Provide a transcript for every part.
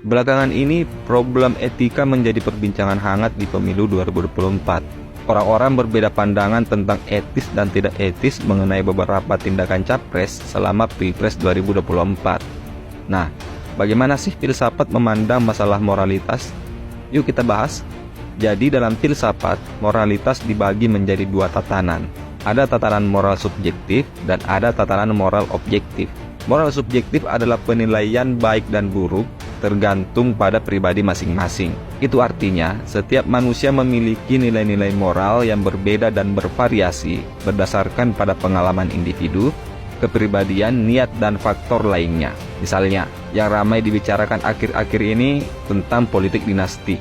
Belakangan ini, problem etika menjadi perbincangan hangat di pemilu 2024. Orang-orang berbeda pandangan tentang etis dan tidak etis mengenai beberapa tindakan capres selama Pilpres 2024. Nah, bagaimana sih filsafat memandang masalah moralitas? Yuk kita bahas. Jadi dalam filsafat, moralitas dibagi menjadi dua tatanan. Ada tatanan moral subjektif dan ada tatanan moral objektif. Moral subjektif adalah penilaian baik dan buruk tergantung pada pribadi masing-masing. Itu artinya, setiap manusia memiliki nilai-nilai moral yang berbeda dan bervariasi berdasarkan pada pengalaman individu, kepribadian, niat, dan faktor lainnya. Misalnya, yang ramai dibicarakan akhir-akhir ini tentang politik dinasti.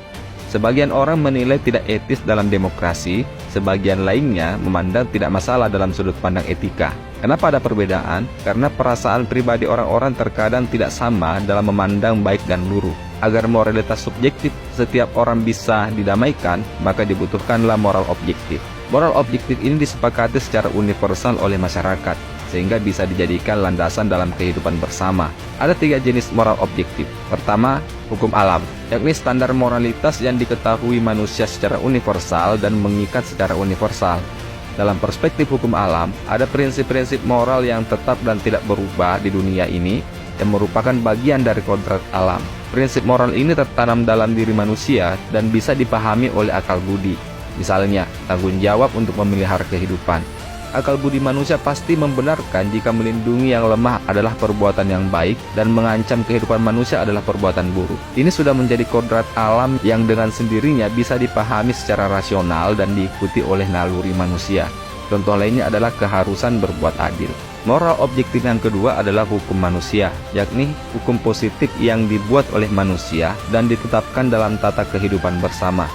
Sebagian orang menilai tidak etis dalam demokrasi, sebagian lainnya memandang tidak masalah dalam sudut pandang etika. Kenapa ada perbedaan? Karena perasaan pribadi orang-orang terkadang tidak sama dalam memandang baik dan buruk. Agar moralitas subjektif setiap orang bisa didamaikan, maka dibutuhkanlah moral objektif. Moral objektif ini disepakati secara universal oleh masyarakat, sehingga bisa dijadikan landasan dalam kehidupan bersama. Ada 3 jenis moral objektif. Pertama, hukum alam, yakni standar moralitas yang diketahui manusia secara universal dan mengikat secara universal. Dalam perspektif hukum alam, ada prinsip-prinsip moral yang tetap dan tidak berubah di dunia ini yang merupakan bagian dari kodrat alam. Prinsip moral ini tertanam dalam diri manusia dan bisa dipahami oleh akal budi. Misalnya, tanggung jawab untuk memelihara kehidupan. Akal budi manusia pasti membenarkan jika melindungi yang lemah adalah perbuatan yang baik dan mengancam kehidupan manusia adalah perbuatan buruk. Ini sudah menjadi kodrat alam yang dengan sendirinya bisa dipahami secara rasional dan diikuti oleh naluri manusia. Contoh lainnya adalah keharusan berbuat adil. Moral objektif yang kedua adalah hukum manusia, yakni hukum positif yang dibuat oleh manusia dan ditetapkan dalam tata kehidupan bersama.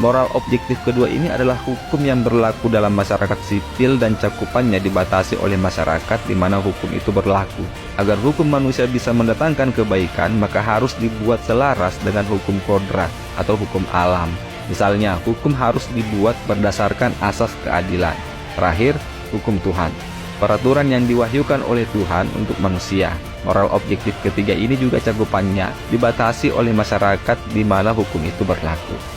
Moral objektif kedua ini adalah hukum yang berlaku dalam masyarakat sipil dan cakupannya dibatasi oleh masyarakat di mana hukum itu berlaku. Agar hukum manusia bisa mendatangkan kebaikan, maka harus dibuat selaras dengan hukum kodrat atau hukum alam. Misalnya, hukum harus dibuat berdasarkan asas keadilan. Terakhir, hukum Tuhan. Peraturan yang diwahyukan oleh Tuhan untuk manusia. Moral objektif ketiga ini juga cakupannya dibatasi oleh masyarakat di mana hukum itu berlaku.